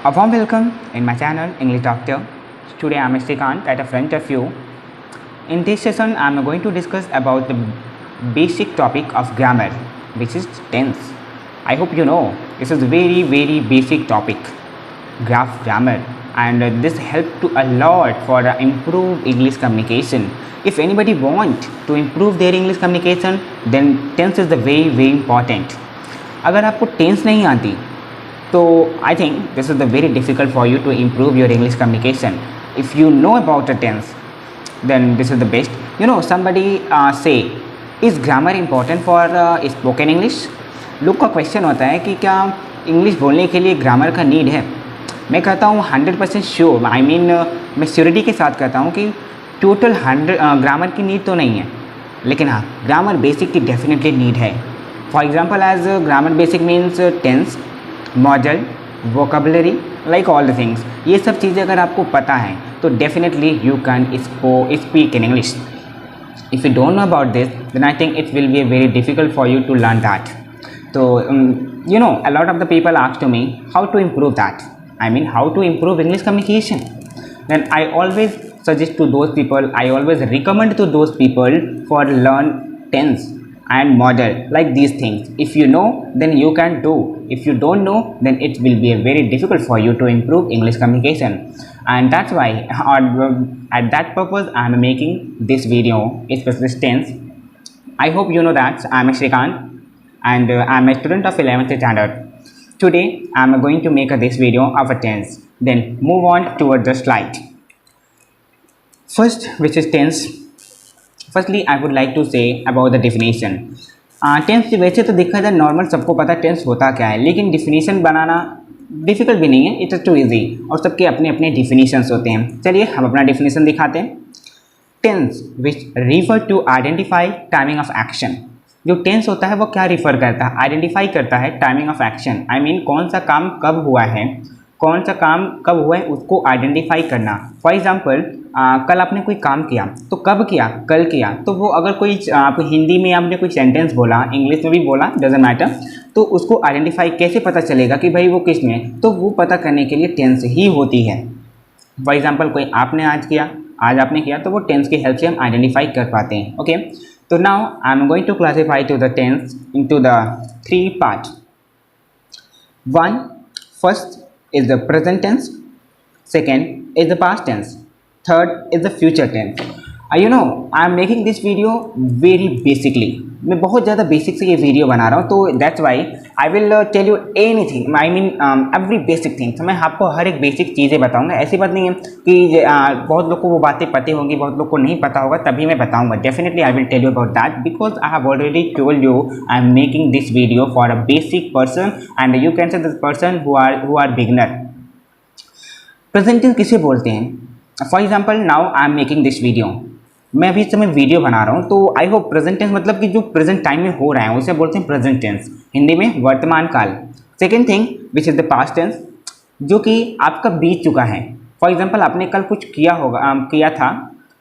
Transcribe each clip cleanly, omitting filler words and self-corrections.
A warm welcome in my channel English Doctor. Today I am Shrikant at the front of you. In this session I am going to discuss about the basic topic of grammar, which is tense. I hope you know this is a very basic topic, grammar, and this help to a lot for improve English communication. If anybody want to improve their English communication, then tense is the very important. अगर आपको tense नहीं आती तो I think this is the very difficult for you to improve your English communication. If you know about the tense, then this is the best. You know, somebody say, is grammar important for spoken English? लोग का question होता है कि क्या English बोलने के लिए grammar का नीड है. मैं कहता हूँ 100% श्योर, I mean मैं श्योरिटी के साथ कहता हूँ कि टोटल 100 ग्रामर की नीड तो नहीं है, लेकिन हाँ ग्रामर बेसिक की डेफिनेटली नीड है. For example as grammar basic means tense, modal, vocabulary, like all the things. ये सब चीज़ें अगर आपको पता है तो definitely you can speak in English. If you don't know about this then I think it will be very difficult for you to learn that. तो you know, a lot of the people ask to me how to improve that. I mean how to improve English communication. Then I always suggest to those people, I always recommend to those people for learn tense and model, like these things. If you know, then you can do. If you don't know, then it will be very difficult for you to improve English communication. And that's why at that purpose I am making this video, especially tense. I hope you know that I am Shrikant and I am a student of 11th standard. Today I am going to make this video of a tense. Then move on toward the slide. First, which is tense. Firstly I would like to say about the definition. Tense वैसे तो देखा जाए normal सबको पता है tense होता क्या है, लेकिन डिफिनीशन बनाना डिफ़िकल्ट भी नहीं है, इट्स टू इजी. और सबके अपने अपने डिफिनीशंस होते हैं. चलिए हम अपना डिफिनीशन दिखाते हैं. Tense which refer to identify timing of action. जो टेंस होता है वो क्या रिफ़र करता है, आइडेंटिफाई करता है timing of action. I mean कौन सा काम कब हुआ है, कौन सा काम कब हुआ है उसको आइडेंटिफाई करना. फॉर एग्जांपल कल आपने कोई काम किया तो कब किया, कल किया. तो वो अगर कोई आप हिंदी में आपने कोई सेंटेंस बोला, इंग्लिश में भी बोला, डजेंट मैटर, तो उसको आइडेंटिफाई कैसे पता चलेगा कि भाई वो किस में, तो वो पता करने के लिए टेंस ही होती है. फॉर एग्जांपल कोई आपने आज किया, आज आपने किया, तो वो टेंस की हेल्प से हम आइडेंटिफाई कर पाते हैं. ओके, तो now I am going to classify to the tense into the 3 part. 1, first is the present tense, second is the past tense, third is the future tense. You know, I am making this video very basically. मैं बहुत ज़्यादा basic से ये video बना रहा हूँ, तो that's why I will tell you anything, I mean every basic thing. तो मैं आपको हर एक बेसिक चीज़ें बताऊँगा. ऐसी बात नहीं है कि बहुत लोग को वो बातें पता होंगी, बहुत लोग को नहीं पता होगा, तभी मैं बताऊँगा. Definitely I will tell you about that because I have already told you I am making this video for a basic person and you can say this person who are beginner. Present tense किसे बोलते हैं? For example now I am making this video, मैं अभी इस समय video बना रहा हूँ, तो आई होप प्रेजेंट टेंस मतलब कि जो प्रेजेंट टाइम में हो रहा है उसे बोलते हैं प्रेजेंट टेंस, हिंदी में वर्तमान काल. Second thing which is the past tense, जो कि आपका बीत चुका है. फॉर एग्जाम्पल आपने कल कुछ किया होगा, किया था,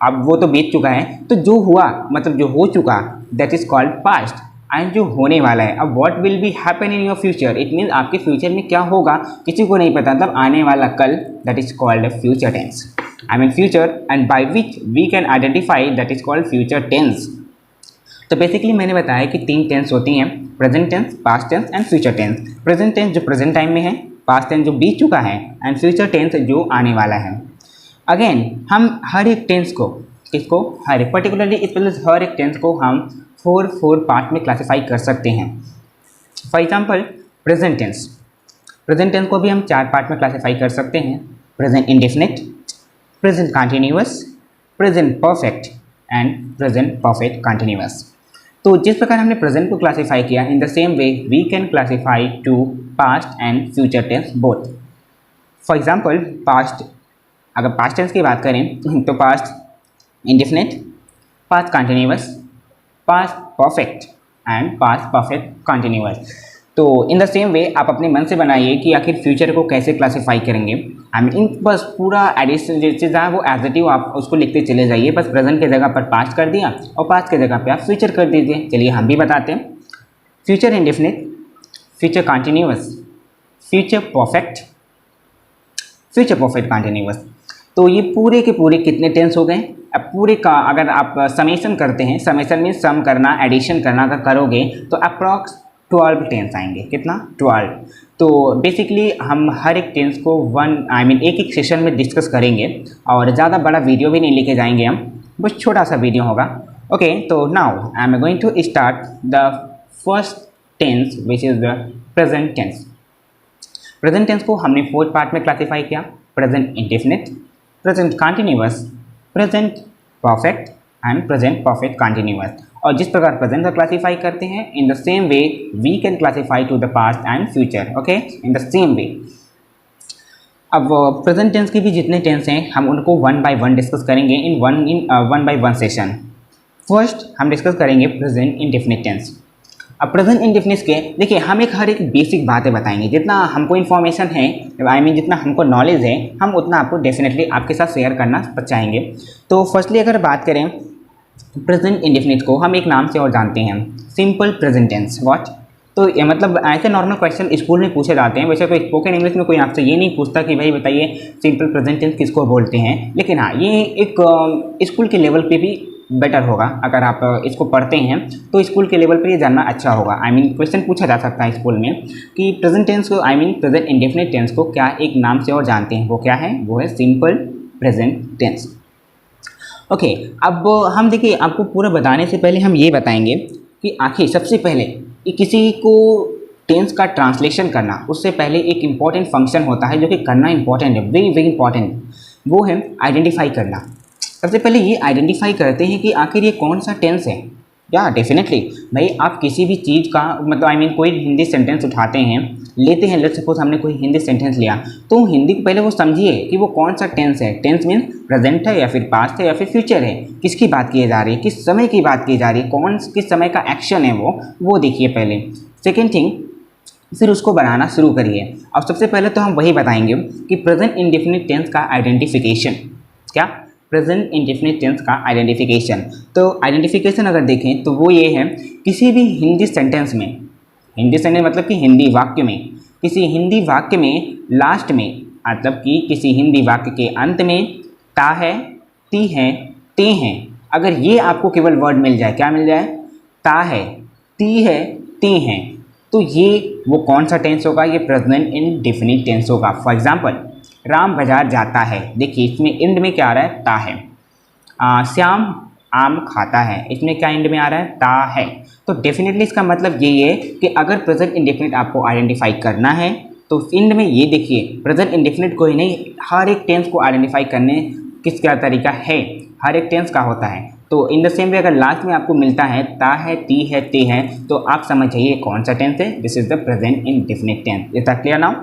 अब वो तो बीत चुका है, तो जो हुआ मतलब जो हो चुका, that is called past. And जो होने वाला है, अब what will be happen in your future, it means आपके फ्यूचर में क्या होगा किसी को नहीं पता, तब आने वाला कल, that is called future tense. I mean future and by which we can identify, that is called future tense. तो बेसिकली मैंने बताया कि 3 टेंस होती हैं, present tense, past tense and future tense. Present tense जो प्रेजेंट टाइम में है, past tense जो बीत चुका है, एंड फ्यूचर टेंस जो आने वाला है. अगेन हम हर एक टेंस को, किसको, हर एक पर्टिकुलरली इस हर एक टेंस को हम 4 पार्ट में क्लासीफाई कर सकते हैं. For example present tense, present tense को भी हम 4 पार्ट में क्लासीफाई कर सकते हैं. Present indefinite, present continuous, present perfect and present perfect continuous. तो जिस प्रकार हमने प्रेजेंट को क्लासीफाई किया, in the same way we can classify to past and future tense both. For example past, अगर पास्ट टेंस की बात करें तो past indefinite, past continuous, past perfect and past perfect continuous. तो इन द सेम वे आप अपने मन से बनाइए कि आखिर फ्यूचर को कैसे क्लासीफाई करेंगे. आई मीन बस पूरा एडिशन जो चीज़ है वो एज इट इज आप उसको लिखते चले जाइए. बस प्रेजेंट की जगह पर पास्ट कर दिया और पास्ट की जगह पे आप फ्यूचर कर दीजिए. चलिए हम भी बताते हैं. Future indefinite, future continuous, future perfect, future perfect continuous. तो ये पूरे के पूरे कितने टेंस हो गए? अब पूरे का अगर आप समेशन करते हैं, समेशन में सम करना, एडिशन करना अगर करोगे तो अप्रॉक्स 12 टेंस आएंगे। कितना? 12। तो बेसिकली हम हर एक टेंस को एक एक सेशन में डिस्कस करेंगे और ज़्यादा बड़ा वीडियो भी नहीं लेके जाएंगे हम, बस छोटा सा वीडियो होगा। ओके, तो now I am going to start the first tense which is the present tense. Present tense को हमने 4 पार्ट में क्लासीफाई किया: present indefinite, present continuous, present perfect and present perfect continuous. और जिस प्रकार प्रेजेंट का क्लासीफाई करते हैं, in the same way we can classify to the past and future. Okay, in the same way. अब present tense के भी जितने टेंस हैं हम उनको वन बाय वन डिस्कस करेंगे in one by one session. First हम डिस्कस करेंगे प्रेजेंट इंडेफिनिट टेंस। अब प्रेजेंट इंडेफिनिट के देखिए हम हर एक बेसिक बातें बताएंगे, जितना हमको इन्फॉर्मेशन है, जितना हमको नॉलेज है, हम उतना आपको डेफिनेटली आपके साथ शेयर करना चाहेंगे। तो फर्स्टली अगर बात करें प्रेजेंट इंडेफिनिट को, हम एक नाम से और जानते हैं, सिंपल प्रेजेंट टेंस। व्हाट? तो ये मतलब ऐसे नॉर्मल क्वेश्चन स्कूल में पूछे जाते हैं। वैसे कोई स्पोकन इंग्लिश में कोई आपसे ये नहीं पूछता कि भाई बताइए सिंपल प्रेजेंट टेंस किसको बोलते हैं, लेकिन हाँ ये एक स्कूल के लेवल पे भी बेटर होगा। अगर आप इसको पढ़ते हैं तो स्कूल के लेवल पर ये जानना अच्छा होगा। क्वेश्चन पूछा जा सकता है स्कूल में कि प्रेजेंट टेंस को प्रेजेंट इंडेफिनिट टेंस को क्या एक नाम से और जानते हैं, वो क्या है? वो है सिंपल प्रेजेंट टेंस। ओके, अब हम देखिए आपको पूरा बताने से पहले हम ये बताएंगे कि आखिर सबसे पहले किसी को टेंस का ट्रांसलेशन करना, उससे पहले एक इम्पॉर्टेंट फंक्शन होता है जो कि करना इम्पॉर्टेंट है, वेरी वेरी इंपॉर्टेंट। वो है आइडेंटिफाई करना। सबसे पहले ये आइडेंटिफाई करते हैं कि आखिर ये कौन सा टेंस है। या डेफिनेटली भाई आप किसी भी चीज़ का कोई हिंदी सेंटेंस उठाते हैं, लेते हैं, लेट्स सपोज हमने कोई हिंदी सेंटेंस लिया, तो हिंदी को पहले वो समझिए कि वो कौन सा टेंस है। टेंस मीन प्रेजेंट है या फिर पास्ट है या फिर फ्यूचर है, किसकी बात की जा रही है, किस समय की बात की जा रही है, किस समय का एक्शन है वो देखिए पहले। सेकेंड थिंग, फिर उसको बनाना शुरू करिए। अब सबसे पहले तो हम वही बताएंगे कि प्रेजेंट इंडेफिनिट टेंस का आइडेंटिफिकेशन। क्या? प्रेजेंट इंडेफिनिट टेंस का आइडेंटिफिकेशन। तो आइडेंटिफिकेशन अगर देखें तो वो ये है, किसी भी हिंदी सेंटेंस में, हिंदी सेंटेंस मतलब कि हिंदी वाक्य में, किसी हिंदी वाक्य में लास्ट में, मतलब कि किसी हिंदी वाक्य के अंत में ता है, ती है, ते हैं, अगर ये आपको केवल वर्ड मिल जाए, क्या मिल जाए? ता है, ती है, ते हैं, तो ये वो कौन सा टेंस होगा? ये प्रेजेंट इंडेफिनिट टेंस होगा। फॉर एग्जाम्पल, राम बाजार जाता है, देखिए इसमें एंड में क्या आ रहा है? ता है। श्याम आम खाता है, इसमें क्या एंड में आ रहा है? ता है। तो डेफिनेटली इसका मतलब यही है कि अगर प्रेजेंट इंडेफिनिट आपको आइडेंटिफाई करना है तो एंड में ये देखिए, प्रेजेंट इंडेफिनिट को ही नहीं, हर एक टेंस को आइडेंटिफाई करने किसका तरीका है, हर एक टेंस का होता है। तो इन द सेम वे अगर लास्ट में आपको मिलता है ता है, ती है, ते है, तो आप समझ जाइए कौन सा टेंस है। This is the present indefinite tense. Is that clear now?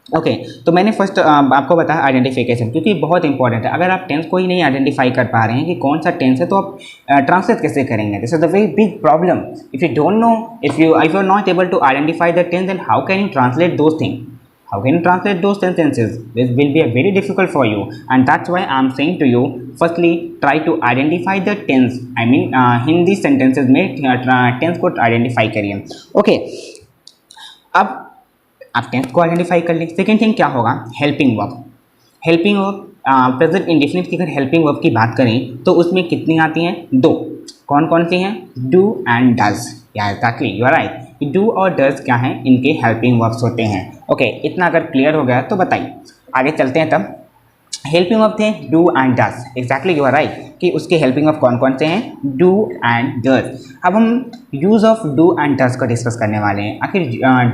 Okay, तो मैंने फर्स्ट आपको बताया आइडेंटिफिकेशन, क्योंकि बहुत इंपॉर्टेंट है। अगर आप टेंस को ही नहीं आइडेंटिफाई कर पा रहे हैं कि कौन सा टेंस है, तो आप ट्रांसलेट कैसे करेंगे? This is the very big problem. If you don't know, if you are not able to identify the tense, then how can you translate those thing? How can you translate those sentences? This will be a very difficult for you, and that's why I'm saying to you, firstly try to identify the tense. Hindi sentences में tense को identify करिए। Okay, अब आप tense को identify कर ली। Second thing क्या होगा? Helping verb. Helping verb, present indefinite की अगर हेल्पिंग वर्ब की बात करें तो उसमें कितनी आती हैं? 2। कौन कौन सी हैं? Do and does. या exactly, you are right. Do और डज क्या हैं? इनके हेल्पिंग वर्ब्स होते हैं। ओके, इतना अगर क्लियर हो गया तो बताइए, आगे चलते हैं। तब हेल्पिंग वर्ब थे do and does. Exactly, you are right कि उसके हेल्पिंग वर्ब कौन कौन से हैं? Do and does. अब हम use of do and does को डिस्कस करने वाले हैं। आखिर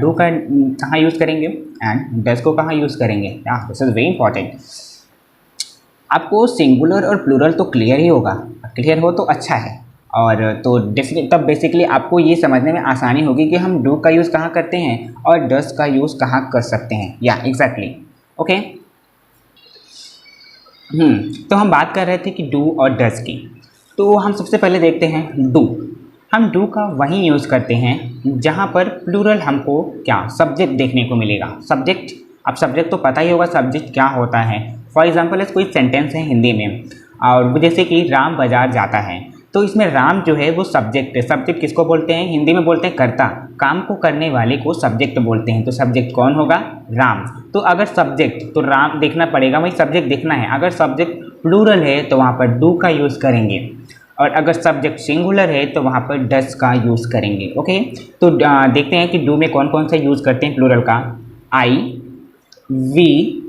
डू का कहाँ यूज़ करेंगे एंड डज को कहाँ यूज़ करेंगे? This is very important. आपको सिंगुलर और प्लूरल तो क्लियर ही होगा, क्लियर हो तो अच्छा है। और तो डेफिनेट तब बेसिकली आपको ये समझने में आसानी होगी कि हम डू का यूज़ कहाँ करते हैं और डज का यूज़ कहाँ कर सकते हैं। या एग्जैक्टली, ओके। तो हम बात कर रहे थे कि डू और डज की। तो हम सबसे पहले देखते हैं डू। हम डू का वहीं यूज़ करते हैं जहाँ पर प्लूरल हमको क्या? सब्जेक्ट देखने को मिलेगा। सब्जेक्ट, अब सब्जेक्ट तो पता ही होगा सब्जेक्ट क्या होता है। फॉर एग्जाम्पल कोई सेंटेंस है हिंदी में, और जैसे कि राम बाजार जाता है, तो इसमें राम जो है वो सब्जेक्ट है। सब्जेक्ट किसको बोलते हैं? हिंदी में बोलते हैं कर्ता, काम को करने वाले को सब्जेक्ट बोलते हैं। तो सब्जेक्ट कौन होगा? राम। तो अगर सब्जेक्ट, तो राम देखना पड़ेगा, वही सब्जेक्ट देखना है। अगर सब्जेक्ट प्लूरल है तो वहाँ पर डू का यूज़ करेंगे, और अगर सब्जेक्ट सिंगुलर है तो वहाँ पर डज का यूज़ करेंगे। ओके, तो देखते हैं कि डू में कौन कौन सा यूज़ करते हैं प्लूरल का। आई, वी,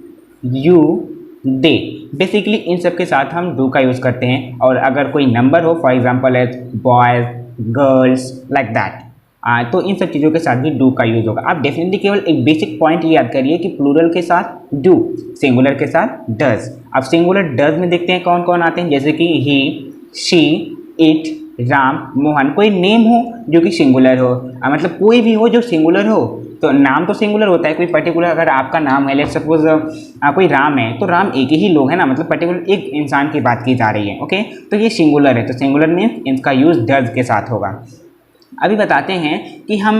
यू, दे, बेसिकली इन सब के साथ हम डू का यूज़ करते हैं। और अगर कोई नंबर हो, फॉर एग्जांपल है बॉयज़, गर्ल्स, लाइक दैट, तो इन सब चीज़ों के साथ भी डू का यूज़ होगा। आप डेफिनेटली केवल एक बेसिक पॉइंट याद करिए कि प्लूरल के साथ डू, सिंगुलर के साथ डज। अब सिंगुलर डज में देखते हैं कौन कौन आते हैं, जैसे कि ही, शी, इट, राम, मोहन। कोई नेम हो जो कि सिंगुलर हो, मतलब कोई भी हो जो सिंगुलर हो, तो नाम तो सिंगुलर होता है। कोई पर्टिकुलर अगर आपका नाम है, लेट्स सपोज कोई राम है, तो राम एक ही लोग है ना, मतलब पर्टिकुलर एक इंसान की बात की जा रही है। ओके, तो ये सिंगुलर है, तो सिंगुलर में इसका यूज़ डज के साथ होगा। अभी बताते हैं कि हम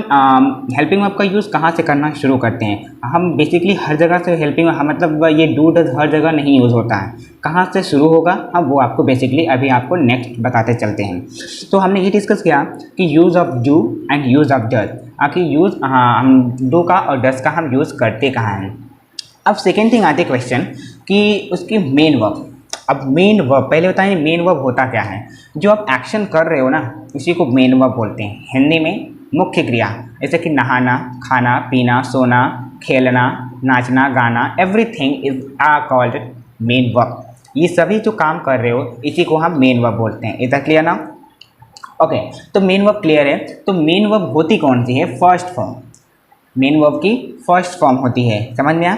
हेल्पिंग वर्ब का यूज़ कहाँ से करना शुरू करते हैं। हम बेसिकली हर जगह से हेल्पिंग, मतलब ये डू डज हर जगह नहीं यूज़ होता है। कहाँ से शुरू होगा हम वो आपको बेसिकली अभी आपको नेक्स्ट बताते चलते हैं। तो हमने ये डिस्कस किया कि use of do and use of does, आखिर यूज़ हम डू का और डज का हम यूज़ करते कहाँ हैं। अब सेकेंड थिंग आते क्वेश्चन कि उसकी मेन वर्ब। अब मेन वर्ब पहले बताएं, मेन वर्ब होता क्या है? जो आप एक्शन कर रहे हो ना, उसी को मेन वर्ब बोलते हैं। हिंदी में मुख्य क्रिया, जैसे कि नहाना, खाना, पीना, सोना, खेलना, नाचना, गाना, everything is called main verb. ये सभी जो काम कर रहे हो इसी को हम मेन वर्ब बोलते हैं। इतना क्लियर ना? ओके, तो मेन वर्ब क्लियर है। तो मेन वर्ब होती कौन सी है? First form. मेन वर्ब की फर्स्ट फॉर्म होती है, समझ में आया?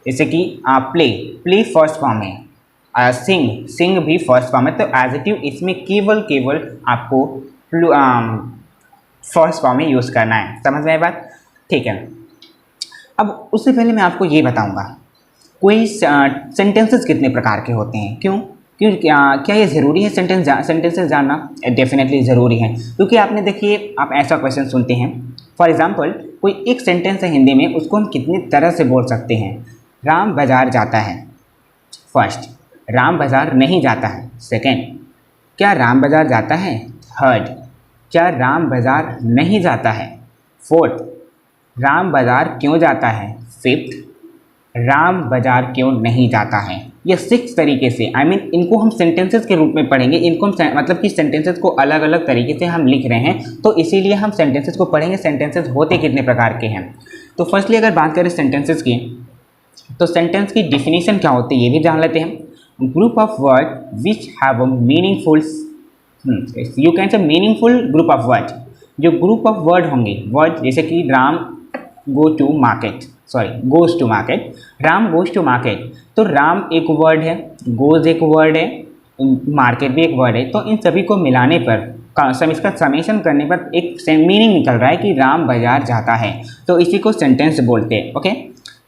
जैसे कि प्ले, प्ले फर्स्ट फॉर्म है। सिंग, सिंग भी फर्स्ट फॉर्म है। तो एडजेक्टिव इसमें केवल आपको फर्स्ट फॉर्म में यूज़ करना है। समझ में आई बात? ठीक है। अब उससे पहले मैं आपको ये बताऊंगा कोई सेंटेंसेस कितने प्रकार के होते हैं। क्यों क्या ये ज़रूरी है सेंटेंसेस जानना? डेफिनेटली ज़रूरी है, क्योंकि आपने देखिए, आप ऐसा क्वेश्चन सुनते हैं, फॉर एग्जांपल कोई एक सेंटेंस है हिंदी में, उसको हम कितनी तरह से बोल सकते हैं। राम बाजार जाता है, फर्स्ट। राम बाजार नहीं जाता है, सेकेंड। क्या राम बाजार जाता है, थर्ड। क्या राम बाजार नहीं जाता है, फोर्थ। राम बाजार क्यों जाता है, फिफ्थ। राम बाजार क्यों नहीं जाता है। ये सिक्स तरीके से, इनको हम सेंटेंसेस के रूप में पढ़ेंगे। इनको हम मतलब कि सेंटेंसेस को अलग अलग तरीके से हम लिख रहे हैं, तो इसीलिए हम सेंटेंसेस को पढ़ेंगे। सेंटेंसेस होते कितने प्रकार के हैं। तो फर्स्टली अगर बात करें सेंटेंसेस की, तो सेंटेंस की डिफिनीशन क्या होती है ये भी जान लेते हैं। Group of word which have a meaningful, you can say meaningful group of word. जो ग्रुप ऑफ वर्ड होंगे, वर्ड जैसे कि Ram go to market, goes to market, Ram goes to market. तो राम एक वर्ड है, गोज एक वर्ड है, मार्केट भी एक वर्ड है। तो इन सभी को मिलाने पर, इसका समेशन करने पर एक मीनिंग निकल रहा है कि राम बाजार जाता है। तो इसी को सेंटेंस बोलते हैं। ओके,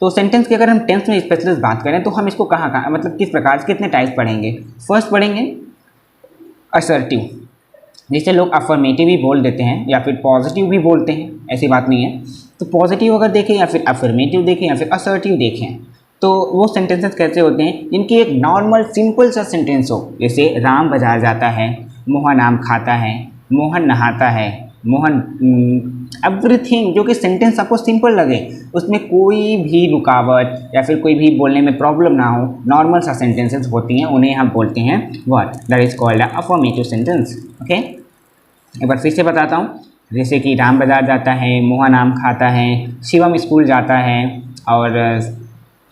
तो सेंटेंस की अगर हम टेंस में स्पेशलिस्ट बात करें तो हम इसको कहाँ मतलब किस प्रकार से कितने टाइप्स पढ़ेंगे। फर्स्ट पढ़ेंगे असर्टिव, जिसे लोग अफर्मेटिव भी बोल देते हैं या फिर पॉजिटिव भी बोलते हैं, ऐसी बात नहीं है। तो पॉजिटिव अगर देखें या फिर अफर्मेटिव देखें या फिर असर्टिव देखें, तो वो सेंटेंसेस कैसे होते हैं जिनकी एक नॉर्मल सिंपल सा सेंटेंस हो, जैसे राम बाजार जाता है, मोहन आम खाता है, मोहन नहाता है, मोहन एवरीथिंग, जो कि सेंटेंस आपको सिंपल लगे, उसमें कोई भी रुकावट या फिर कोई भी बोलने में प्रॉब्लम ना हो, नॉर्मल सा सेंटेंसेस होती हैं, उन्हें हम बोलते हैं what, that is called a affirmative sentence. Okay, एक बार फिर से बताता हूँ, जैसे कि राम बाजार जाता है, मोहन आम खाता है, शिवम स्कूल जाता है और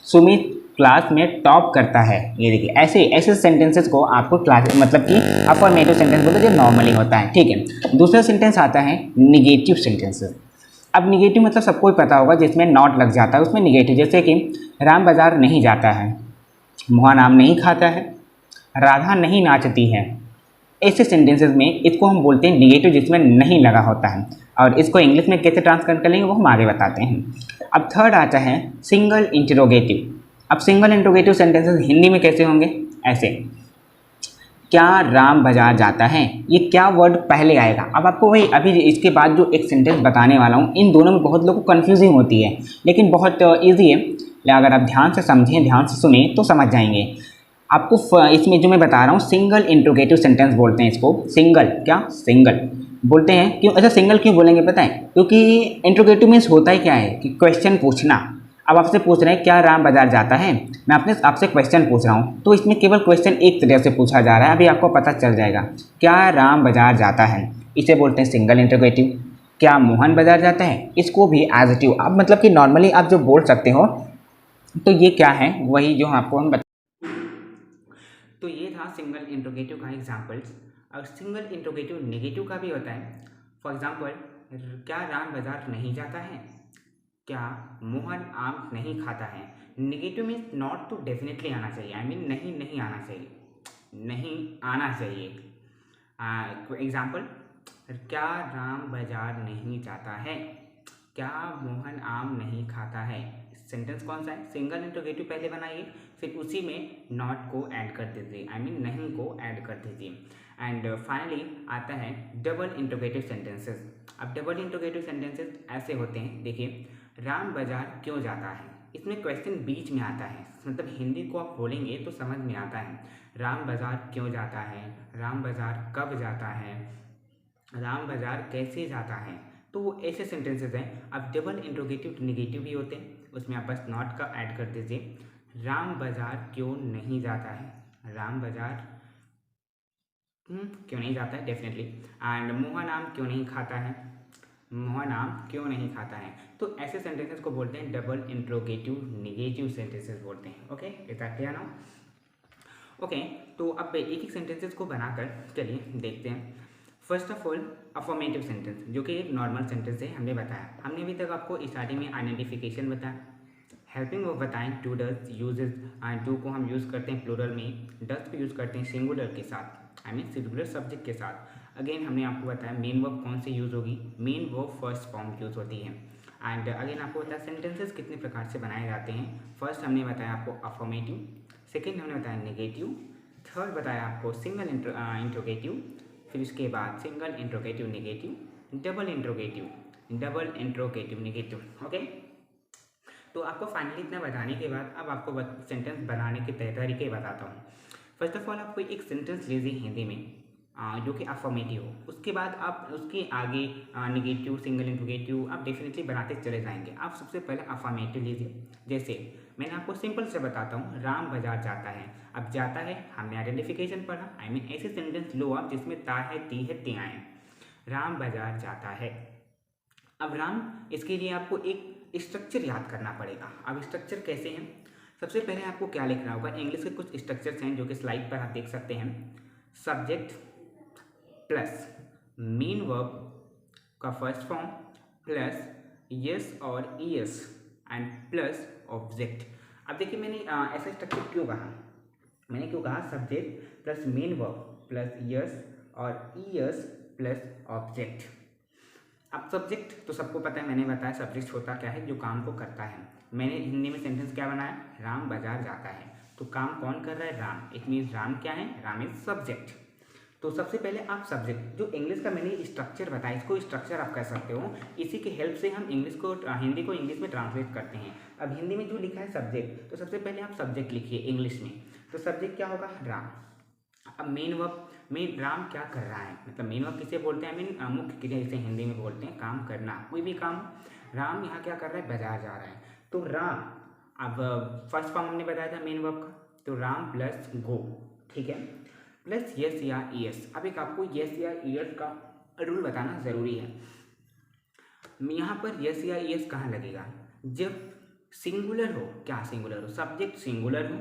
सुमित क्लास में टॉप करता है। ये देखिए, ऐसे सेंटेंसेस को आपको क्लास मतलब कि अफर्मेटिव सेंटेंस बोलते हैं, जो नॉर्मली होता है। ठीक है, दूसरा सेंटेंस आता है निगेटिव सेंटेंसेस। अब निगेटिव मतलब सबको ही पता होगा, जिसमें नॉट लग जाता है, उसमें निगेटिव, जैसे कि राम बाजार नहीं जाता है, मोहन आम नहीं खाता है, राधा नहीं नाचती है। ऐसे सेंटेंसेस में इसको हम बोलते हैं निगेटिव, जिसमें नहीं लगा होता है। और इसको इंग्लिश में कैसे ट्रांसलेट करेंगे वो हम आगे बताते हैं। अब थर्ड आता है सिंगल इंटरोगेटिव। अब सिंगल इंटरोगेटिव सेंटेंसेस हिंदी में कैसे होंगे, ऐसे, क्या राम बाजार जाता है, ये क्या वर्ड पहले आएगा। अब आपको वही अभी इसके बाद जो एक सेंटेंस बताने वाला हूँ, इन दोनों में बहुत लोगों को कन्फ्यूजिंग होती है, लेकिन बहुत ईजी है। अगर आप ध्यान से समझें, ध्यान से सुने तो समझ जाएंगे। आपको इसमें जो मैं बता रहा हूँ सिंगल इंट्रोगेटिव सेंटेंस बोलते हैं इसको। सिंगल क्या, सिंगल बोलते हैं क्यों? अच्छा, सिंगल क्यों बोलेंगे पता है? क्योंकि इंट्रोगेटिव मीन्स होता ही क्या है कि क्वेश्चन पूछना। अब आपसे पूछ रहे हैं क्या राम बाजार जाता है, मैं आपसे क्वेश्चन पूछ रहा हूँ, तो इसमें केवल क्वेश्चन एक तरह से पूछा जा रहा है। अभी आपको पता चल जाएगा क्या राम बाजार जाता है, इसे बोलते हैं सिंगल इंट्रोगेटिव। क्या मोहन बाजार जाता है, इसको भी एडजेक्टिव। अब मतलब कि नॉर्मली आप जो बोल सकते हो, तो ये क्या है, वही जो आपको हम तो ये था सिंगल इंट्रोगेटिव का एग्जाम्पल्स। और सिंगल इंट्रोगेटिव नेगेटिव का भी होता है। फॉर एग्जाम्पल, क्या राम बाजार नहीं जाता है, क्या मोहन आम नहीं खाता है। Negative means not to definitely आना चाहिए, आई मीन नहीं नहीं आना चाहिए, नहीं आना चाहिए। एग्जाम्पल, क्या राम बाजार नहीं जाता है, क्या मोहन आम नहीं खाता है। सेंटेंस कौन सा है, सिंगल इंट्रोगेटिव पहले बनाइए, फिर उसी में नॉट को ऐड कर दीजिए, आई मीन नहीं को ऐड कर दीजिए। एंड फाइनली आता है डबल इंट्रोगेटिव सेंटेंसेस। अब डबल इंट्रोगेटिव सेंटेंसेस ऐसे होते हैं, देखिए, राम बाजार क्यों जाता है, इसमें क्वेश्चन बीच में आता है, मतलब हिंदी को आप बोलेंगे तो समझ में आता है। राम बाजार क्यों जाता है, राम बाजार कब जाता है, राम बाजार कैसे जाता है। तो वो ऐसे सेंटेंसेस हैं। अब डबल इंट्रोगेटिव निगेटिव भी होते हैं, उसमें आप बस नॉट का ऐड कर दीजिए। राम बाजार क्यों नहीं जाता है, राम बाजार क्यों नहीं जाता है, डेफिनेटली। एंड मोहन आम क्यों नहीं खाता है, मोहन आम क्यों नहीं खाता है। तो ऐसे सेंटेंसेस को बोलते हैं डबल इंट्रोगेटिव निगेटिव सेंटेंसेस बोलते हैं। Okay, is that clear now? Okay, तो अब एक एक सेंटेंसेस को बनाकर चलिए देखते हैं। First of all, affirmative sentence, जो कि एक नॉर्मल सेंटेंस है, हमने बताया। हमने अभी तक आपको स्टार्टिंग में आइडेंटिफिकेशन बताया, हेल्पिंग वर्ब बताएं, टू डज यूजेज, टू को हम यूज़ करते हैं प्लूरल में, डज को यूज़ करते हैं सिंगुलर के साथ, आई मीन सिंगुलर सब्जेक्ट के साथ। अगेन हमने आपको बताया मेन वर्ब कौन सी यूज़ होगी, main verb first form use होती है। एंड अगेन आपको बताया सेंटेंसेस कितने प्रकार से बनाए जाते हैं। फर्स्ट हमने बताया आपको अफर्मेटिव, सेकेंड हमने बताया नेगेटिव, थर्ड बताया आपको सिंगल इंट्रोगेटिव, फिर उसके बाद single interrogative negative, double interrogative negative. Okay, तो आपको फाइनली इतना बताने के बाद अब आपको सेंटेंस बनाने के तरीके बताता हूँ। फर्स्ट ऑफ ऑल, आप कोई एक सेंटेंस लीजिए हिंदी में जो कि अफर्मेटिव हो, उसके बाद आप उसके आगे नेगेटिव सिंगल इंट्रोगेटिव आप डेफिनेटली बनाते चले जाएंगे। आप सबसे पहले अफर्मेटिव लीजिए, जैसे मैंने आपको सिंपल से बताता हूँ, राम बाजार जाता है। अब जाता है हमने आइडेंटिफिकेशन पढ़ा, आई मीन ऐसे सेंटेंस लो आप जिसमें ता है, ती है, त्या है। राम बाजार जाता है। अब राम, इसके लिए आपको एक स्ट्रक्चर याद करना पड़ेगा। अब स्ट्रक्चर कैसे हैं, सबसे पहले आपको क्या लिखना होगा, इंग्लिश के कुछ स्ट्रक्चर्स हैं जो कि स्लाइड पर आप देख सकते हैं। सब्जेक्ट प्लस मेन वर्ब का फर्स्ट फॉर्म प्लस यस और ईएस एंड प्लस ऑब्जेक्ट। अब देखिए मैंने ऐसा स्ट्रक्चर क्यों कहा, मैंने क्यों कहा subject plus main verb plus yes और ईएस प्लस ऑब्जेक्ट। अब सब्जेक्ट तो सबको पता है, मैंने बताया सब्जेक्ट होता क्या है, जो काम को करता है। मैंने हिंदी में सेंटेंस क्या बनाया, राम बाजार जाता है, तो काम कौन कर रहा है, राम। इट मीन्स राम क्या है, राम इज सब्जेक्ट। तो सबसे पहले आप सब्जेक्ट, जो इंग्लिश का मैंने स्ट्रक्चर बताया, इसको स्ट्रक्चर आप कह सकते हो, इसी के हेल्प से हम इंग्लिश को हिंदी को इंग्लिश में ट्रांसलेट करते हैं। अब हिंदी में जो लिखा है सब्जेक्ट, तो सबसे पहले आप सब्जेक्ट लिखिए इंग्लिश में, तो सब्जेक्ट क्या होगा, राम। अब मेन वर्ब में राम क्या कर रहा है, मतलब मेन वर्ब किसे बोलते हैं, मीन मुख्य क्रिया जिसे हिंदी में बोलते हैं, काम करना, कोई भी काम। राम यहाँ क्या कर रहा है, बाजार जा रहा है, तो राम। अब फर्स्ट फॉर्म हमने बताया था मेन वर्ब का, तो राम प्लस गो, ठीक है, प्लस यस या ईएस। अब एक आपको यस या ईएस का रूल बताना ज़रूरी है। यहाँ पर यस या ईएस कहाँ लगेगा, जब सिंगुलर हो, क्या सिंगुलर हो, सब्जेक्ट सिंगुलर हो,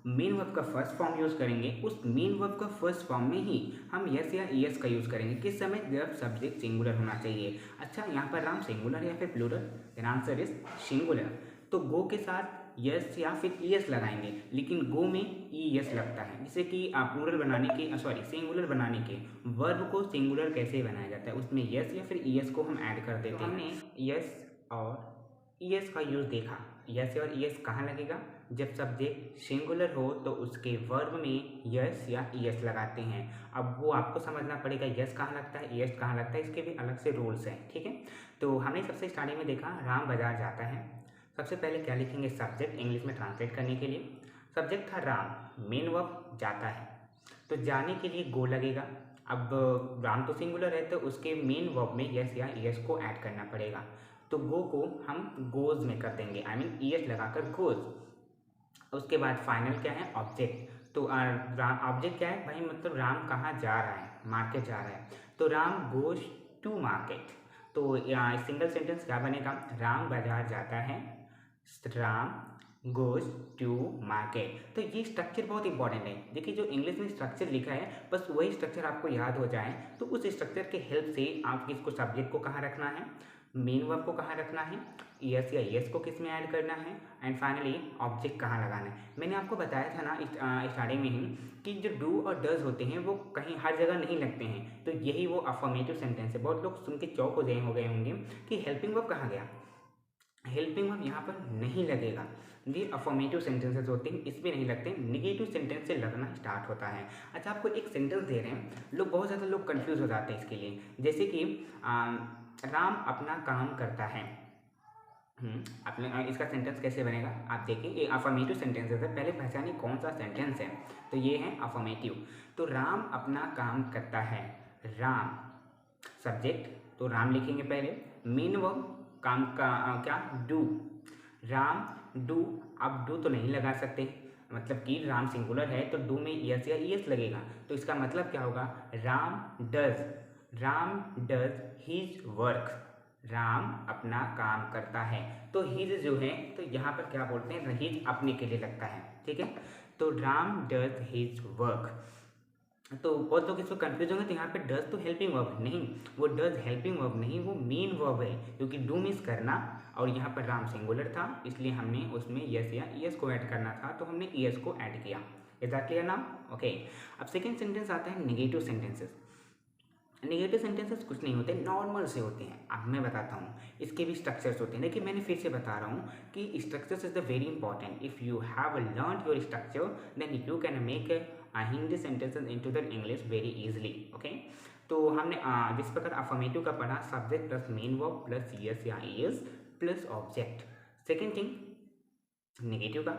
मेन वर्ब का फर्स्ट फॉर्म यूज़ करेंगे, उस मेन वर्ब का फर्स्ट फॉर्म में ही हम यस या ईएस का यूज़ करेंगे। किस समय, जब सब्जेक्ट सिंगुलर होना चाहिए। अच्छा, यहाँ पर राम सिंगुलर या फिर plural, then answer is singular. तो गो के साथ यस या फिर ईएस लगाएंगे, लेकिन गो में ईएस लगता है, जिससे कि प्लूरल बनाने के सिंगुलर बनाने के वर्ब को सिंगुलर कैसे बनाया जाता है, उसमें यस या फिर ईएस को हम ऐड कर देते हैं। हमने यस और ईएस का यूज़ देखा, यस और ईएस कहाँ लगेगा, जब सब्जेक्ट सिंगुलर हो तो उसके वर्ब में यस या ईएस लगाते हैं। अब वो आपको समझना पड़ेगा, यस कहाँ लगता है, ईएस कहाँ लगता है, इसके भी अलग से रूल्स हैं, ठीक है। तो हमने सबसे स्टार्टिंग में देखा राम बाजार जाता है, सबसे पहले क्या लिखेंगे, सब्जेक्ट इंग्लिश में ट्रांसलेट करने के लिए, सब्जेक्ट था राम, मेन वर्ब जाता है, तो जाने के लिए गो लगेगा। अब राम तो सिंगुलर है तो उसके मेन वर्ब में यस या ईएस को ऐड करना पड़ेगा, तो गो को हम गोज में कर देंगे, आई मीन ईएस लगाकर गोज। उसके बाद फाइनल क्या है, ऑब्जेक्ट। तो ऑब्जेक्ट क्या है भाई, मतलब राम कहाँ जा रहा है, मार्केट जा रहा है, तो राम गोज टू मार्केट। तो सिंगल सेंटेंस क्या बनेगा, राम बाजार जाता है, राम गोज टू मार्केट। तो ये स्ट्रक्चर बहुत इंपॉर्टेंट है। देखिए जो इंग्लिश में स्ट्रक्चर लिखा है बस वही स्ट्रक्चर आपको याद हो जाए, तो उस स्ट्रक्चर के हेल्प से आप किसको, सब्जेक्ट को कहाँ रखना है, मेन वर्ब को कहाँ रखना है, यस या यस को किस में ऐड करना है, एंड फाइनली ऑब्जेक्ट कहाँ लगाना है। मैंने आपको बताया था ना स्टार्टिंग में ही कि जो डू और डज होते हैं वो कहीं हर जगह नहीं लगते हैं, तो यही वो अफर्मेटिव सेंटेंस है। बहुत लोग सुन के चौक हो गए होंगे कि हेल्पिंग वर्ब कहाँ गया, हेल्पिंग वर्ब यहाँ पर नहीं लगेगा। ये अफर्मेटिव सेंटेंसेस होते हैं, इसमें नहीं लगते, निगेटिव सेंटेंस से लगना स्टार्ट होता है। अच्छा आपको एक सेंटेंस दे रहे हैं, बहुत ज़्यादा लोग कंफ्यूज हो जाते हैं इसके लिए, जैसे कि राम अपना काम करता है। अपने इसका सेंटेंस कैसे बनेगा आप देखिए, ये अफर्मेटिव सेंटेंसेस है, पहले पहचानिए कौन सा सेंटेंस है। तो ये है अफर्मेटिव, तो राम अपना काम करता है, राम सब्जेक्ट, तो राम लिखेंगे पहले, मेन वर्ब काम का क्या, डू, राम डू। अब डू तो नहीं लगा सकते, मतलब कि राम सिंगुलर है तो डू में यस या ईएस लगेगा, तो इसका मतलब क्या होगा, Ram does his work, Ram अपना काम करता है। तो हिज जो है तो यहाँ पर क्या बोलते हैं, हिज अपने के लिए लगता है, ठीक है, तो राम डज हिज वर्क। तो बहुत लोग इसको कंफ्यूज होंगे, तो यहाँ पे डज तो हेल्पिंग वर्ब नहीं, वो डज हेल्पिंग वर्ब नहीं, वो मेन वर्ब है, क्योंकि डू मीन्स करना, और यहाँ पर राम सिंगुलर था इसलिए हमने उसमें यस या ईएस को ऐड करना था, तो हमने ईएस को ऐड किया। Is that clear now, okay. अब सेकेंड सेंटेंस आता है निगेटिव सेंटेंसेस। नेगेटिव सेंटेंसेस कुछ नहीं होते, नॉर्मल से होते हैं। अब मैं बताता हूँ, इसके भी स्ट्रक्चर्स होते हैं। देखिए मैंने फिर से बता रहा हूँ कि structures is the very important. If you have learn your structure then you can make Hindi sentences into the English very easily, okay. तो हमने जिस प्रकार अफर्मेटिव का पढ़ा, subject plus main verb plus s या es plus object. Second thing negative का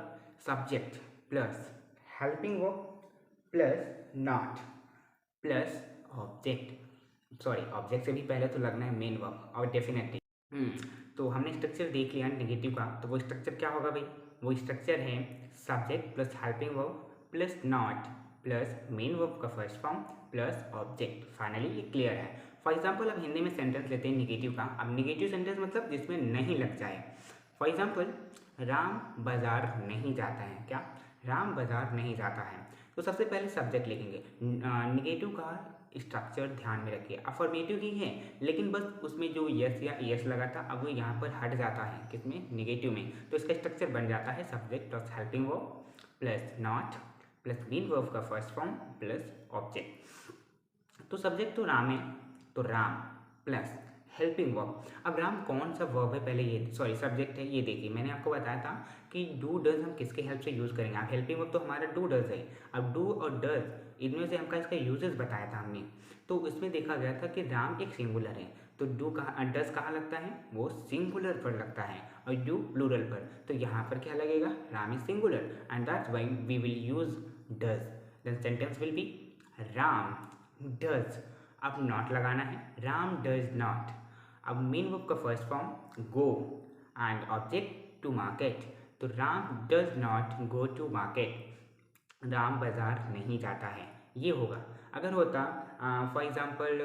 subject plus helping verb plus not plus object, sorry object से भी पहले तो लगना है मेन वर्ब और डेफिनेटली। तो हमने स्ट्रक्चर देख लिया नेगेटिव का, तो वो स्ट्रक्चर क्या होगा भाई, वो स्ट्रक्चर है subject plus helping verb plus not plus main verb का first form plus object. Finally ये क्लियर है। फॉर एग्जाम्पल अब हिंदी में सेंटेंस लेते हैं निगेटिव का। अब निगेटिव सेंटेंस मतलब जिसमें नहीं लग जाए। फॉर एग्जाम्पल राम बाजार नहीं जाता है, क्या, राम बाजार नहीं जाता है। तो सबसे पहले सब्जेक्ट लिखेंगे। निगेटिव का स्ट्रक्चर ध्यान में रखिए, अफर्मेटिव ही है लेकिन बस उसमें जो यस या ईएस लगा था अब वो यहाँ पर हट जाता है, किसमें, निगेटिव में। तो इसका स्ट्रक्चर बन जाता है subject plus helping verb plus not plus main verb का फर्स्ट फॉर्म प्लस ऑब्जेक्ट। तो सब्जेक्ट तो राम है, तो राम प्लस हेल्पिंग वर्ब। अब राम कौन सा वर्ब है, पहले ये, सॉरी सब्जेक्ट है, ये देखिए मैंने आपको बताया था कि डू डज हम किसके हेल्प से यूज़ करेंगे। अब हेल्पिंग वर्ब तो हमारा डू डज है, अब डू और डज इनमें से हमका इसका यूजेस बताया था हमने। तो इसमें देखा गया था कि राम एक सिंगुलर है, तो डू कहाँ, डज कहाँ लगता है, वो सिंगुलर पर लगता है, और डू प्लूरल पर। तो यहाँ पर क्या लगेगा, Ram is singular and that's why we will use does. Then sentence will be Ram does, अब नॉट लगाना है, राम डज नॉट। अब मेन वर्ब का first form go and object to market, तो Ram does not go to market, Ram बाजार नहीं जाता है, ये होगा। अगर होता फॉर एग्जाम्पल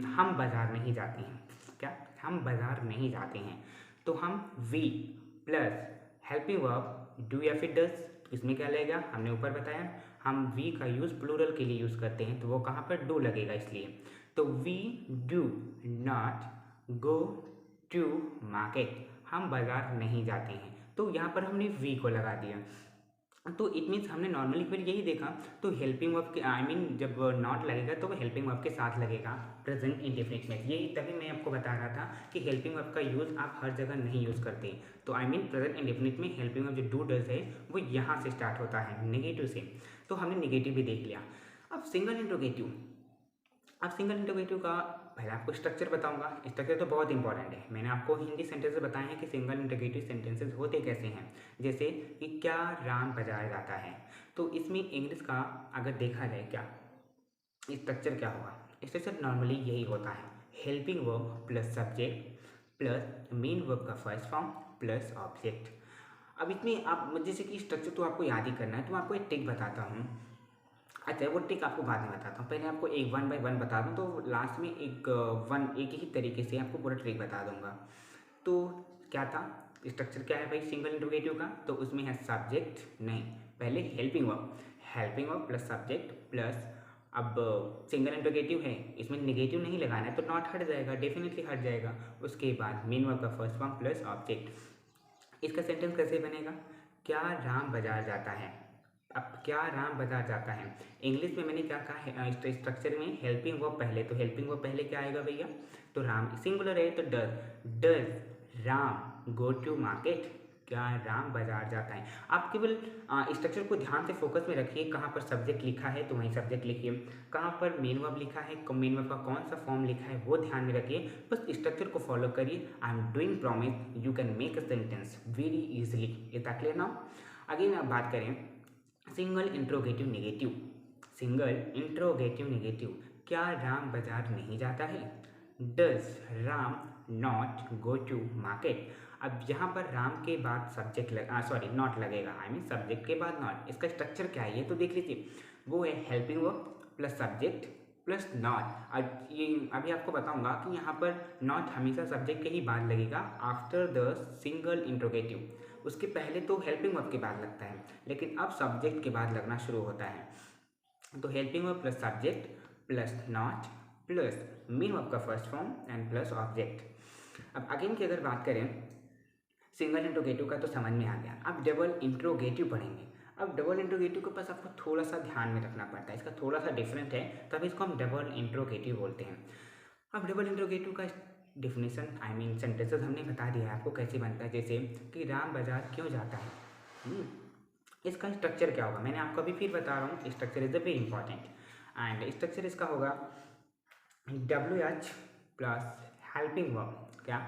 हम बाजार नहीं जाते हैं, क्या, हम बाजार नहीं जाते हैं, तो हम V plus helping verb do या फिर डज, इसमें क्या लगेगा, हमने ऊपर बताया हम वी का यूज़ प्लूरल के लिए यूज़ करते हैं, तो वो कहाँ पर डू लगेगा इसलिए। तो we do not go to market, हम बाजार नहीं जाते हैं, तो यहाँ पर हमने वी को लगा दिया। तो इट मीन्स हमने नॉर्मली फिर यही देखा, तो हेल्पिंग वर्ब के आई मीन जब नॉट लगेगा तो वो हेल्पिंग वर्ब के साथ लगेगा प्रेजेंट इंडेफिनिट में। यही तभी मैं आपको बता रहा था कि हेल्पिंग वर्ब का यूज़ आप हर जगह नहीं यूज़ करते। तो आई मीन प्रेजेंट इंडेफिनिट में हेल्पिंग वर्ब जो डू डज है वो यहाँ से स्टार्ट होता है नेगेटिव से। तो हमने नेगेटिव भी देख लिया। अब सिंगल इंट्रोगेटिव, अब सिंगल इंट्रोगेटिव का पहले आपको स्ट्रक्चर बताऊंगा। स्ट्रक्चर तो बहुत इंपॉर्टेंट है। मैंने आपको हिंदी सेंटेंसेस बताए हैं कि सिंगल इंटीग्रेटिव सेंटेंसेस होते कैसे हैं, जैसे कि क्या राम बाजार जाता है। तो इसमें इंग्लिश का अगर देखा जाए क्या स्ट्रक्चर क्या होगा, स्ट्रक्चर नॉर्मली यही होता है, helping verb plus subject plus main verb का फर्स्ट फॉर्म प्लस ऑब्जेक्ट। अब इसमें आप जैसे कि स्ट्रक्चर तो आपको याद ही करना है, तो मैं आपको एक टिक बताता हूँ। अच्छा, वो ट्रिक आपको बाद में बताता हूँ, पहले आपको एक 1 बाय 1 बता दूँ, तो लास्ट में एक ही तरीके से आपको पूरा ट्रिक बता दूंगा। तो क्या था, स्ट्रक्चर क्या है भाई सिंगल इंट्रोगेटिव का, तो उसमें है सब्जेक्ट नहीं, पहले helping verb plus subject plus, अब सिंगल इंट्रोगेटिव है, इसमें नेगेटिव नहीं लगाना है तो नॉट हट जाएगा, डेफिनेटली हट जाएगा। उसके बाद मेन वर्ब का फर्स्ट फॉर्म प्लस ऑब्जेक्ट। इसका सेंटेंस कैसे बनेगा, क्या राम बाजार जाता है। अब क्या राम बाजार जाता है, इंग्लिश में मैंने क्या कहा है, स्ट्रक्चर में हेल्पिंग वर्ब पहले, तो हेल्पिंग वर्ब पहले क्या आएगा भैया, तो राम, सिंगुलर है तो does Ram go to market, क्या राम बाजार जाता है। आप केवल स्ट्रक्चर को ध्यान से फोकस में रखिए, कहाँ पर सब्जेक्ट लिखा है तो वहीं सब्जेक्ट लिखिए, कहाँ पर मेन वर्ब लिखा है, मेन वर्ब का कौन सा फॉर्म लिखा है वो ध्यान में रखिए, बस स्ट्रक्चर को फॉलो करिए। I am doing promise you can make a sentence very easily. Is that clear now. Again आप बात करें सिंगल इंट्रोगेटिव नेगेटिव, क्या राम बाजार नहीं जाता है, does Ram not go to market. अब यहाँ पर राम के बाद सब्जेक्ट नॉट लगेगा, आई मीन सब्जेक्ट के बाद नॉट। इसका स्ट्रक्चर क्या है ये तो देख लीजिए, वो है helping verb plus subject plus not. और ये अभी आपको बताऊंगा कि यहाँ पर नॉट हमेशा सब्जेक्ट के ही बाद लगेगा आफ्टर द सिंगल इंट्रोगेटिव, उसके पहले तो हेल्पिंग वर्ब के बाद लगता है, लेकिन अब सब्जेक्ट के बाद लगना शुरू होता है। तो helping verb plus subject plus not plus main verb का first form and plus object. अब अगेन की अगर बात करें सिंगल इंट्रोगेटिव का तो समझ में आ गया, अब डबल इंट्रोगेटिव पढ़ेंगे। अब डबल इंट्रोगेटिव के पास आपको थोड़ा सा ध्यान में रखना पड़ता है, इसका थोड़ा सा डिफरेंट है, तभी इसको हम डबल इंट्रोगेटिव बोलते हैं। अब डबल इंट्रोगेटिव का डिफिनेशन आई मीन सेंटेंसेस हमने बता दिया है आपको कैसे बनता है, जैसे कि राम बाजार क्यों जाता है। इसका स्ट्रक्चर क्या होगा, मैंने आपको अभी फिर बता रहा हूँ, structure is a very important. And structure इसका होगा WH प्लस हेल्पिंग वर्ब, क्या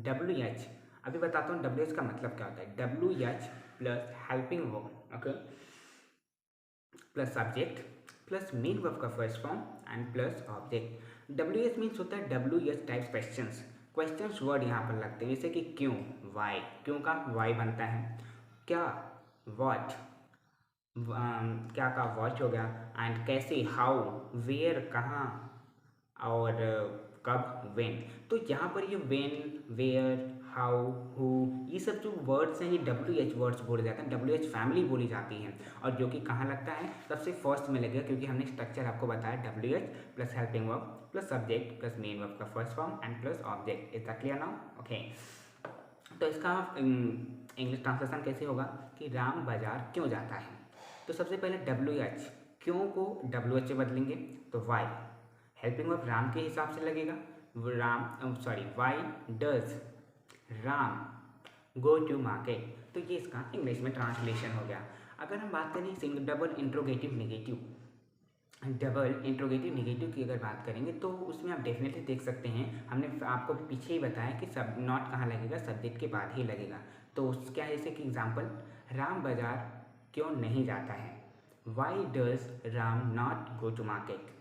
WH, अभी बताता हूँ WH का मतलब क्या होता है, WH plus helping verb, okay, plus subject plus main verb का first form and plus object. WH means होता है WH टाइप्स क्वेश्चंस वर्ड यहाँ पर लगते हैं, जैसे कि क्यों, वाई, क्यों का वाई बनता है, क्या व्हाट, क्या का वॉच हो गया, एंड कैसे हाउ, वेयर कहाँ, और कब व्हेन। तो यहाँ पर ये व्हेन, वेयर, हाउ, हु, ये सब जो वर्ड्स हैं ये WH वर्ड्स बोले जाते हैं, WH फैमिली बोली जाती है, और जो कि कहाँ लगता है सबसे फर्स्ट में लगेगा, क्योंकि हमने स्ट्रक्चर आपको बताया WH plus helping verb plus subject plus main verb का first form and plus object. Is that clear now, okay. तो इसका इंग्लिश ट्रांसलेशन कैसे होगा कि राम बाजार क्यों जाता है। तो सबसे पहले WH, क्यों को WH से बदलेंगे तो वाई, हेल्पिंग वर्ब राम के हिसाब से लगेगा, why does Ram go to market. तो ये इसका इंग्लिश में ट्रांसलेशन हो गया। अगर हम बात करें डबल इंट्रोगेटिव नेगेटिव की अगर बात करेंगे तो उसमें आप डेफिनेटली देख सकते हैं, हमने आपको पीछे ही बताया कि सब नॉट कहाँ लगेगा, सब्जेक्ट के बाद ही लगेगा। तो क्या है, जैसे कि एग्जांपल, राम बाजार क्यों नहीं जाता है, why does Ram not go to market.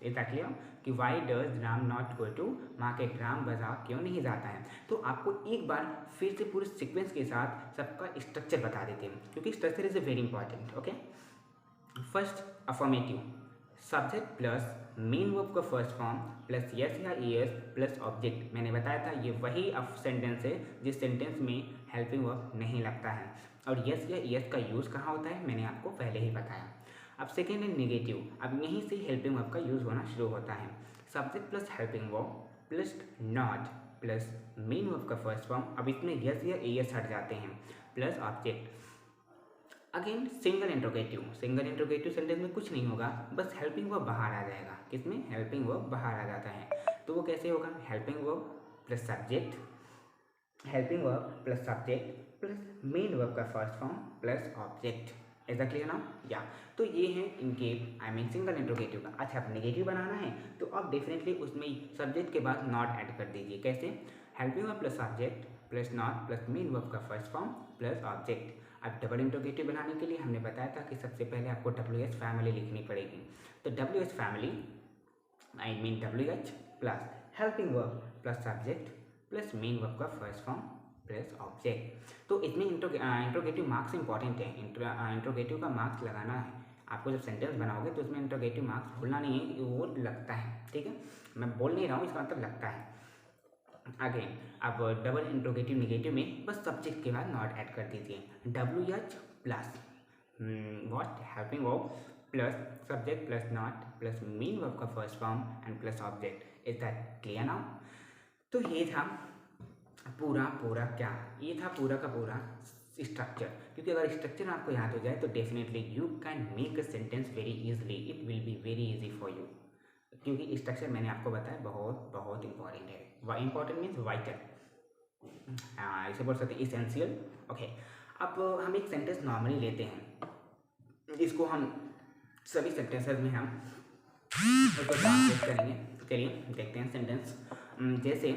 Is that clear कि why does Ram not go to market, Ram बाजार क्यों नहीं जाता है। तो आपको एक बार फिर से पूरे सीक्वेंस के साथ सबका स्ट्रक्चर बता देते हैं, क्योंकि structure is very important, okay. First affirmative, subject plus main verb का फर्स्ट फॉर्म प्लस यस या ईएस प्लस ऑब्जेक्ट। मैंने बताया था ये वही सेंटेंस है जिस सेंटेंस में हेल्पिंग वर्ब नहीं लगता है, और यस या ईएस का यूज़ कहाँ होता है मैंने आपको पहले ही बताया। अब सेकेंड है नेगेटिव, अब यहीं से हेल्पिंग वर्ब का यूज़ होना शुरू होता है, subject plus helping verb plus not plus main verb का फर्स्ट फॉर्म, अब इसमें यस या ईएस हट जाते हैं, plus object. Again single interrogative sentence में कुछ नहीं होगा, बस हेल्पिंग वर्ब बाहर आ जाएगा, किसमें, हेल्पिंग वर्ब बाहर आ जाता है। तो वो कैसे होगा, helping verb plus subject, helping verb plus subject plus main verb का फर्स्ट फॉर्म प्लस ऑब्जेक्ट। ऐसा क्लियर ना? या तो ये है इनके आई मीन सिंगल इंट्रोगेटिव का। अच्छा, अब नेगेटिव बनाना है तो अब डेफिनेटली उसमें सब्जेक्ट के बाद नॉट ऐड कर दीजिए। कैसे? Helping verb plus subject plus not plus main verb का फर्स्ट फॉर्म प्लस ऑब्जेक्ट। अब डबल इंट्रोगेटिव बनाने के लिए हमने बताया था कि सबसे पहले आपको WH फैमिली लिखनी पड़ेगी। तो WH family I mean WH plus helping verb plus subject plus main verb का फर्स्ट फॉर्म प्लस ऑब्जेक्ट। तो इसमें इंट्रोगेटिव मार्क्स इंपॉर्टेंट है। इंट्रोगेटिव का मार्क्स लगाना है आपको। जब सेंटेंस बनाओगे तो उसमें इंट्रोगेटिव मार्क्स भूलना नहीं है, वो लगता है। ठीक है, मैं बोल नहीं रहा हूँ, इसका मतलब लगता है। आगे अब डबल इंट्रोगेटिव निगेटिव में बस सब्जेक्ट के बाद नॉट ऐड कर दीजिए। WH plus what helping verb plus subject plus not plus main verb का first form and plus object. Is that clear now? तो ये था पूरा क्या, ये था पूरा का पूरा स्ट्रक्चर। क्योंकि अगर स्ट्रक्चर आपको याद हो जाए तो definitely you can make a sentence very easily, it will be very easy for you. क्योंकि स्ट्रक्चर मैंने आपको बताया बहुत इंपॉर्टेंट है। इंपॉर्टेंट मीन्स वाइटल, इसे बोल सकते हैं इसेंशियल। ओके, अब हम एक सेंटेंस नॉर्मली लेते हैं, इसको हम सभी सेंटेंसेस में हम उसको ट्रांसलेट करेंगे। चलिए देखते हैं सेंटेंस। जैसे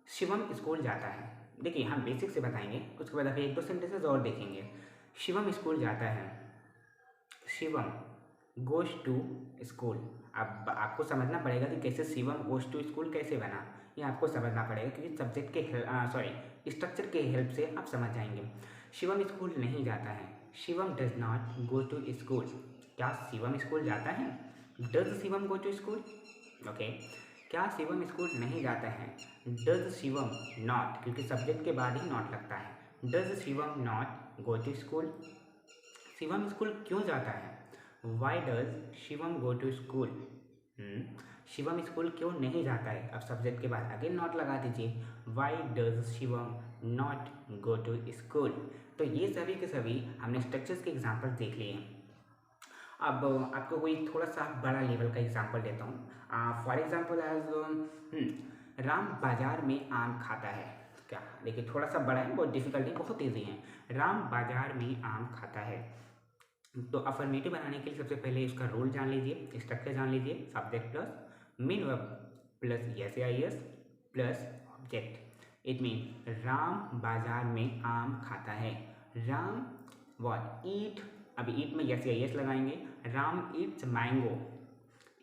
शिवम स्कूल जाता है। देखिए हम बेसिक से बताएंगे, उसके बाद अभी 1-2 सेंटेंसेस और देखेंगे। शिवम स्कूल जाता है, शिवम गोज टू स्कूल। अब आपको समझना पड़ेगा कि कैसे शिवम गोज टू स्कूल कैसे बना, ये आपको समझना पड़ेगा क्योंकि सब्जेक्ट के स्ट्रक्चर के हेल्प से आप समझ जाएंगे। शिवम स्कूल नहीं जाता है, Shivam does not go to school. क्या शिवम स्कूल जाता है? Does Shivam go to school? Okay, क्या शिवम स्कूल नहीं जाता है? डज शिवम नॉट, क्योंकि सब्जेक्ट के बाद ही नॉट लगता है। Does Shivam not go to school? Shivam school क्यों जाता है? Why does Shivam go to school? Shivam school क्यों नहीं जाता है? अब सब्जेक्ट के बाद अगेन नॉट लगा दीजिए। Why does Shivam not go to school? तो ये सभी के सभी हमने स्ट्रक्चर्स के एग्जाम्पल देख लिए हैं। अब आपको कोई थोड़ा सा बड़ा लेवल का एग्जांपल देता हूँ। फॉर एग्जांपल एज राम बाजार में आम खाता है। क्या, देखिए थोड़ा सा बड़ा है, बहुत डिफिकल्ट है, बहुत ईजी है। राम बाजार में आम खाता है। तो अफर्मेटिव बनाने के लिए सबसे पहले इसका रूल जान लीजिए, स्ट्रक्चर जान लीजिए। Subject plus main verb plus yes plus object. It mean Ram बाजार में आम खाता है। राम व्हाट ईट, अभी ईट में यस लगाएंगे। Ram Yeats mango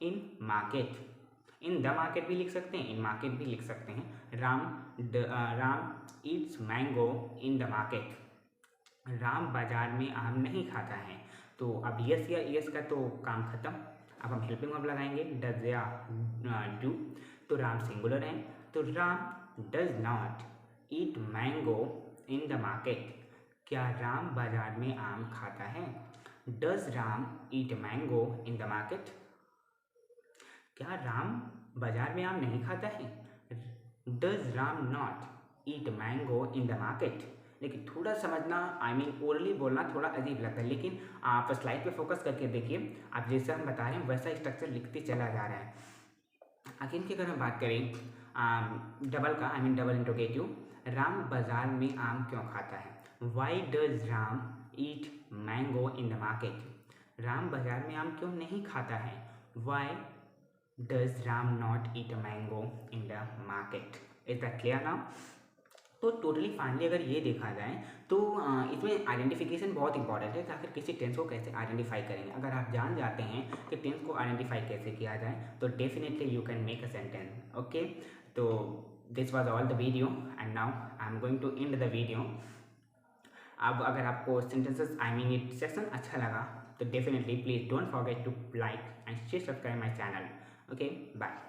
in market. In the market भी लिख सकते हैं, इन मार्केट भी लिख सकते हैं। Ram Yeats mango in the market. Ram बाजार में आम नहीं खाता है। तो अब यस या यस का तो काम खत्म। अब हम हेल्पिंग वर्ब लगाएंगे, डज या डू। तो राम सिंगुलर है, तो Ram does not eat mango in the market. क्या राम बाजार में आम खाता है? Does Ram eat mango in the market? क्या राम बाजार में आम नहीं खाता है? Does Ram not eat mango in the market? लेकिन थोड़ा समझना, आई मीन ओरली बोलना थोड़ा अजीब लगता है, लेकिन आप स्लाइड पे फोकस करके देखिए, आप जैसा हम बता रहे हैं वैसा स्ट्रक्चर लिखते चला जा रहा है। अगेन की अगर हम बात करें डबल का, I mean double interrogative, Ram बाजार में आम क्यों खाता है? Why does Ram eat mango in the market? Ram बाजार में आम क्यों नहीं खाता है? Why does Ram not eat mango in the market? Is that clear now? तो टोटली फाइनली अगर ये देखा जाए तो इसमें आइडेंटिफिकेशन बहुत इंपॉर्टेंट है कि आखिर किसी टेंस को कैसे आइडेंटिफाई करेंगे। अगर आप जान जाते हैं कि टेंस को आइडेंटिफाई कैसे किया जाए तो definitely you can make a sentence. Okay, तो this was all the video and now I am going to end the video. अब अगर आपको sentences I mean it section अच्छा लगा तो definitely please don't forget to like and share subscribe my channel. Okay, bye.